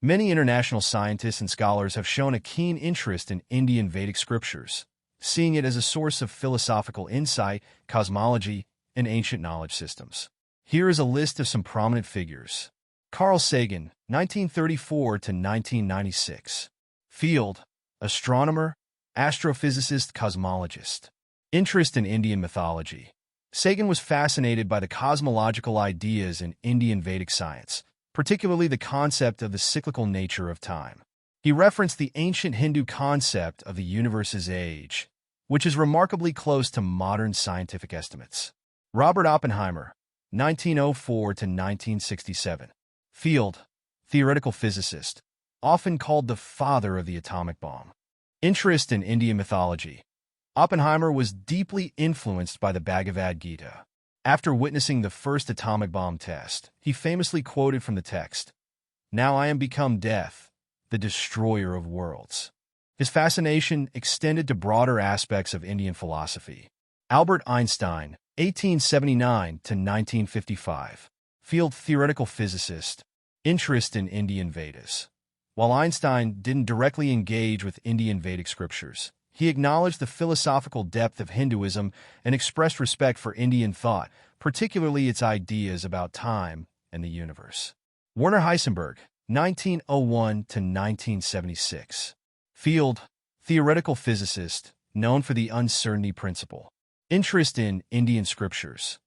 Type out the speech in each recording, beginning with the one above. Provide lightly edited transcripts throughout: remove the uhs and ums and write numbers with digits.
Many international scientists and scholars have shown a keen interest in Indian Vedic scriptures, seeing it as a source of philosophical insight, cosmology, and ancient knowledge systems. Here is a list of some prominent figures. Carl Sagan, 1934 to 1996. Field: astronomer, astrophysicist, cosmologist. Interest in Indian mythology. Sagan was fascinated by the cosmological ideas in Indian Vedic science, particularly the concept of the cyclical nature of time. He referenced the ancient Hindu concept of the universe's age, which is remarkably close to modern scientific estimates. Robert Oppenheimer, 1904 to 1967. Field: theoretical physicist, often called the father of the atomic bomb. Interest in Indian mythology. Oppenheimer was deeply influenced by the Bhagavad Gita. After witnessing the first atomic bomb test, he famously quoted from the text, "Now I am become death, the destroyer of worlds." His fascination extended to broader aspects of Indian philosophy. Albert Einstein, 1879 to 1955. Field: theoretical physicist. Interest in Indian Vedas. While Einstein didn't directly engage with Indian Vedic scriptures, he acknowledged the philosophical depth of Hinduism and expressed respect for Indian thought, particularly its ideas about time and the universe. Werner Heisenberg, 1901 to 1976. Field: theoretical physicist, known for the uncertainty principle. Interest in Indian scriptures.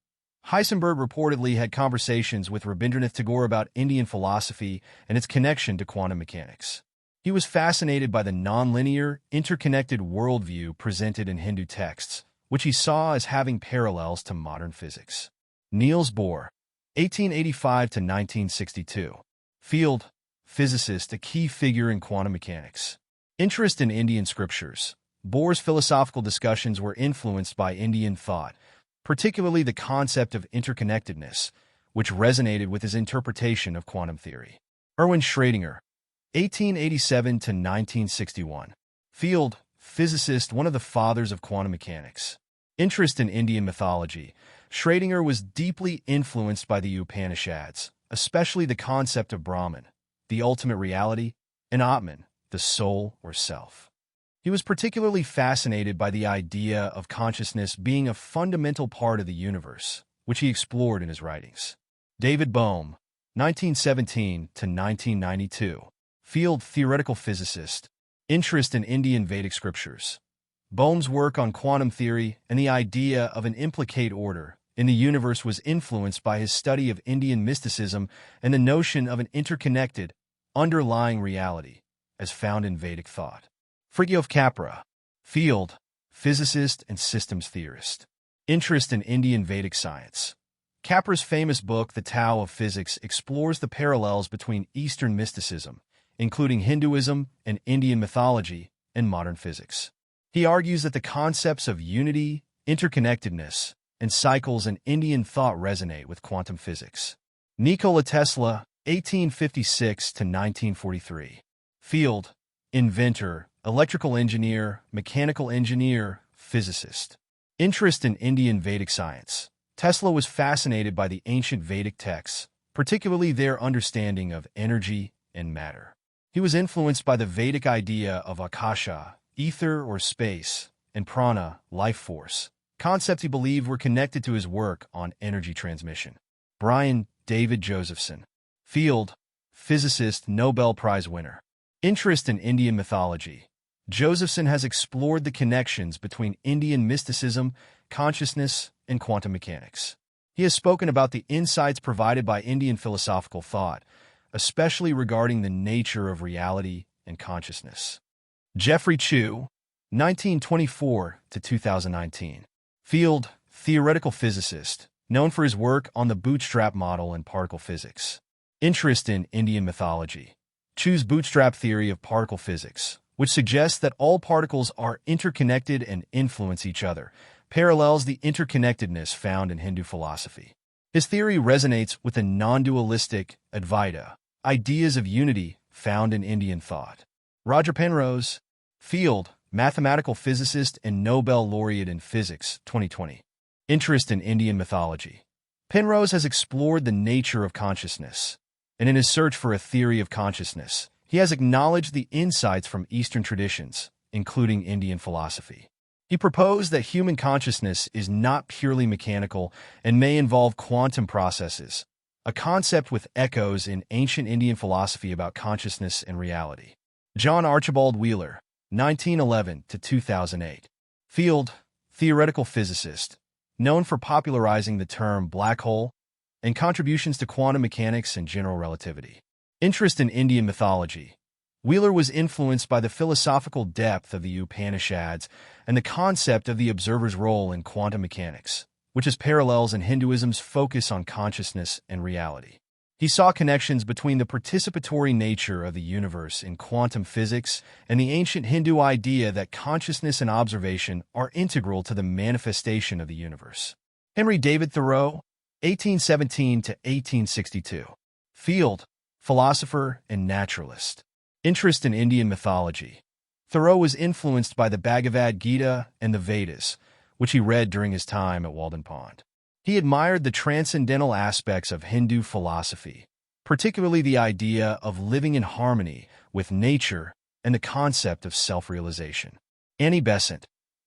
Heisenberg reportedly had conversations with Rabindranath Tagore about Indian philosophy and its connection to quantum mechanics. He was fascinated by the nonlinear, interconnected worldview presented in Hindu texts, which he saw as having parallels to modern physics. Niels Bohr, 1885 to 1962. Field: physicist, a key figure in quantum mechanics. Interest in Indian scriptures. Bohr's philosophical discussions were influenced by Indian thought, particularly the concept of interconnectedness, which resonated with his interpretation of quantum theory. Erwin Schrödinger, 1887 to 1961. Field: physicist, one of the fathers of quantum mechanics. Interest in Indian mythology. Schrödinger was deeply influenced by the Upanishads, especially the concept of Brahman, the ultimate reality, and Atman, the soul or self. He was particularly fascinated by the idea of consciousness being a fundamental part of the universe, which he explored in his writings. David Bohm, 1917 to 1992. Field: theoretical physicist. Interest in Indian Vedic scriptures. Bohm's work on quantum theory and the idea of an implicate order in the universe was influenced by his study of Indian mysticism and the notion of an interconnected, underlying reality, as found in Vedic thought. Deepu Chopra. Field: physicist and systems theorist. Interest in Indian Vedic science. Chopra's famous book, The Tao of Physics, explores the parallels between Eastern mysticism, including Hinduism and Indian mythology, and modern physics. He argues that the concepts of unity, interconnectedness, and cycles in Indian thought resonate with quantum physics. Nikola Tesla, 1856 to 1943. Field: inventor, electrical engineer, mechanical engineer, physicist. Interest in Indian Vedic science. Tesla was fascinated by the ancient Vedic texts, particularly their understanding of energy and matter. He was influenced by the Vedic idea of akasha, ether or space, and prana, life force, concepts he believed were connected to his work on energy transmission. Brian David Josephson. Field: physicist, Nobel Prize winner. Interest in Indian mythology. Josephson has explored the connections between Indian mysticism, consciousness, and quantum mechanics. He has spoken about the insights provided by Indian philosophical thought, especially regarding the nature of reality and consciousness. Geoffrey Chew, 1924 to 2019. Field: theoretical physicist, known for his work on the bootstrap model in particle physics. Interest in Indian mythology. Chew's bootstrap theory of particle physics, which suggests that all particles are interconnected and influence each other, parallels the interconnectedness found in Hindu philosophy. His theory resonates with the non-dualistic Advaita ideas of unity found in Indian thought. Roger Penrose. Field: mathematical physicist and Nobel laureate in physics, 2020. Interest in Indian mythology. Penrose has explored the nature of consciousness, and in his search for a theory of consciousness, he has acknowledged the insights from Eastern traditions, including Indian philosophy. He proposed that human consciousness is not purely mechanical and may involve quantum processes, a concept with echoes in ancient Indian philosophy about consciousness and reality. John Archibald Wheeler, 1911 to 2008. Field, theoretical physicist, known for popularizing the term black hole and contributions to quantum mechanics and general relativity. Interest in Indian mythology. Wheeler was influenced by the philosophical depth of the Upanishads and the concept of the observer's role in quantum mechanics, which is parallels in Hinduism's focus on consciousness and reality. He saw connections between the participatory nature of the universe in quantum physics and the ancient Hindu idea that consciousness and observation are integral to the manifestation of the universe. Henry David Thoreau, 1817 to 1862. Field, philosopher and naturalist. Interest in Indian mythology. Thoreau was influenced by the Bhagavad Gita and the Vedas, which he read during his time at Walden Pond. He admired the transcendental aspects of Hindu philosophy, particularly the idea of living in harmony with nature and the concept of self-realization. Annie Besant,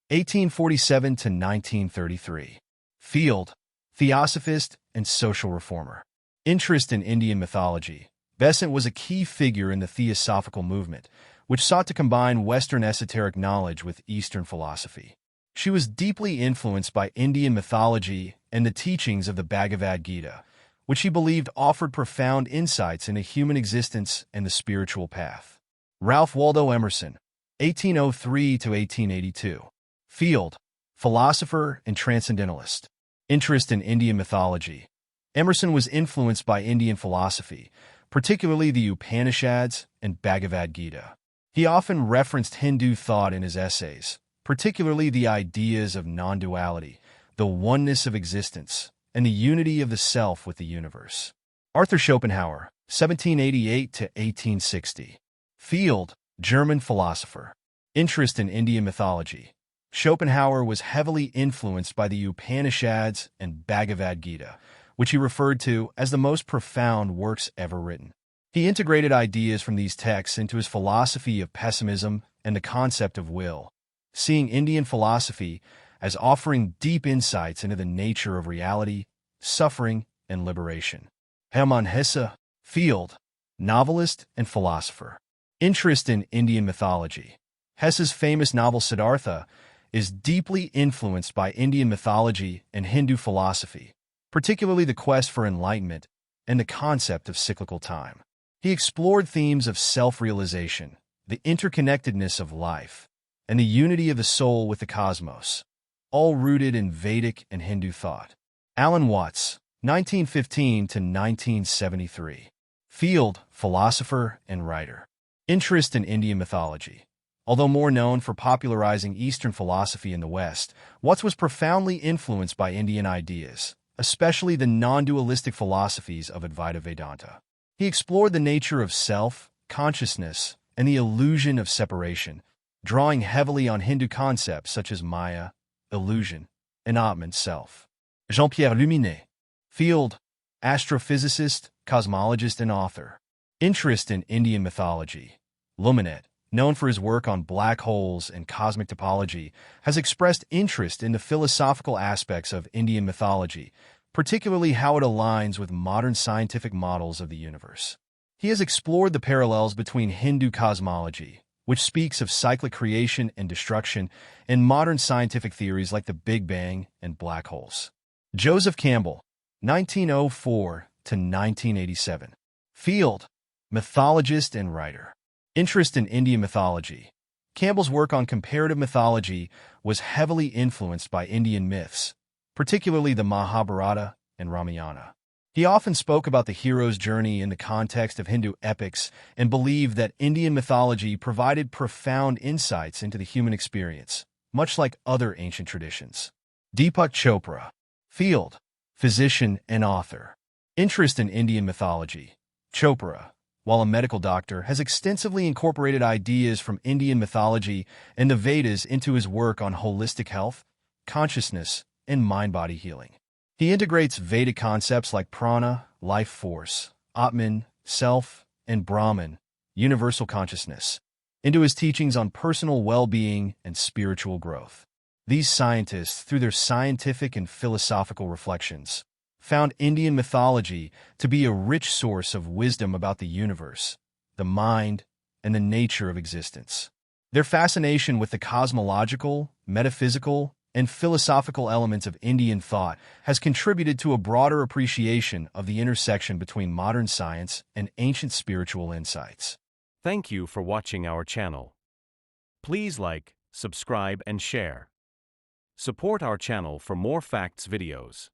1847 to 1933. Field, theosophist and social reformer. Interest in Indian mythology. Bessen was a key figure in the theosophical movement, which sought to combine Western esoteric knowledge with Eastern philosophy. She was deeply influenced by Indian mythology and the teachings of the Bhagavad Gita, which she believed offered profound insights into human existence and the spiritual path. Ralph Waldo Emerson, 1803 to 1882. Field, philosopher and transcendentalist. Interest in Indian mythology. Emerson was influenced by Indian philosophy, particularly the Upanishads and Bhagavad Gita. He often referenced Hindu thought in his essays, particularly the ideas of non-duality, the oneness of existence, and the unity of the self with the universe. Arthur Schopenhauer, 1788 to 1860. Field, German philosopher. Interest in Indian mythology. Schopenhauer was heavily influenced by the Upanishads and Bhagavad Gita, which he referred to as the most profound works ever written. He integrated ideas from these texts into his philosophy of pessimism and the concept of will, seeing Indian philosophy as offering deep insights into the nature of reality, suffering, and liberation. Hman Hessa, Field, novelist and philosopher. Interest in Indian mythology. Hessa's famous novel Siddhartha is deeply influenced by Indian mythology and Hindu philosophy, particularly the quest for enlightenment and the concept of cyclical time. He explored themes of self-realization, the interconnectedness of life, and the unity of the soul with the cosmos, all rooted in Vedic and Hindu thought. Alan Watts, 1915 to 1973. Field, philosopher and writer. Interest in Indian mythology. Although more known for popularizing Eastern philosophy in the West, Watts was profoundly influenced by Indian ideas, especially the non-dualistic philosophies of Advaita Vedanta. He explored the nature of self, consciousness, and the illusion of separation, drawing heavily on Hindu concepts such as Maya, illusion, and Atman self. Jean-Pierre Luminet. Field, astrophysicist, cosmologist, and author. Interest in Indian mythology. Luminet, known for his work on black holes and cosmic topology, has expressed interest in the philosophical aspects of Indian mythology, particularly how it aligns with modern scientific models of the universe. He has explored the parallels between Hindu cosmology, which speaks of cyclic creation and destruction, and modern scientific theories like the Big Bang and black holes. Joseph Campbell, 1904 to 1987. Field, mythologist and writer. Interest in Indian mythology. Campbell's work on comparative mythology was heavily influenced by Indian myths, particularly the Mahabharata and Ramayana. He often spoke about the hero's journey in the context of Hindu epics and believed that Indian mythology provided profound insights into the human experience, much like other ancient traditions. Deepu Chopra. Field, physician and author. Interest in Indian mythology. Chopra, while a medical doctor, has extensively incorporated ideas from Indian mythology and the Vedas into his work on holistic health, consciousness, and mind-body healing. He integrates Vedic concepts like prana, life force, Atman, self, and Brahman, universal consciousness, into his teachings on personal well-being and spiritual growth. These scientists, through their scientific and philosophical reflections, found Indian mythology to be a rich source of wisdom about the universe, the mind, and the nature of existence. Their fascination with the cosmological, metaphysical, and philosophical elements of Indian thought has contributed to a broader appreciation of the intersection between modern science and ancient spiritual insights. Thank you for watching our channel. Please like, subscribe, and share. Support our channel for more facts videos.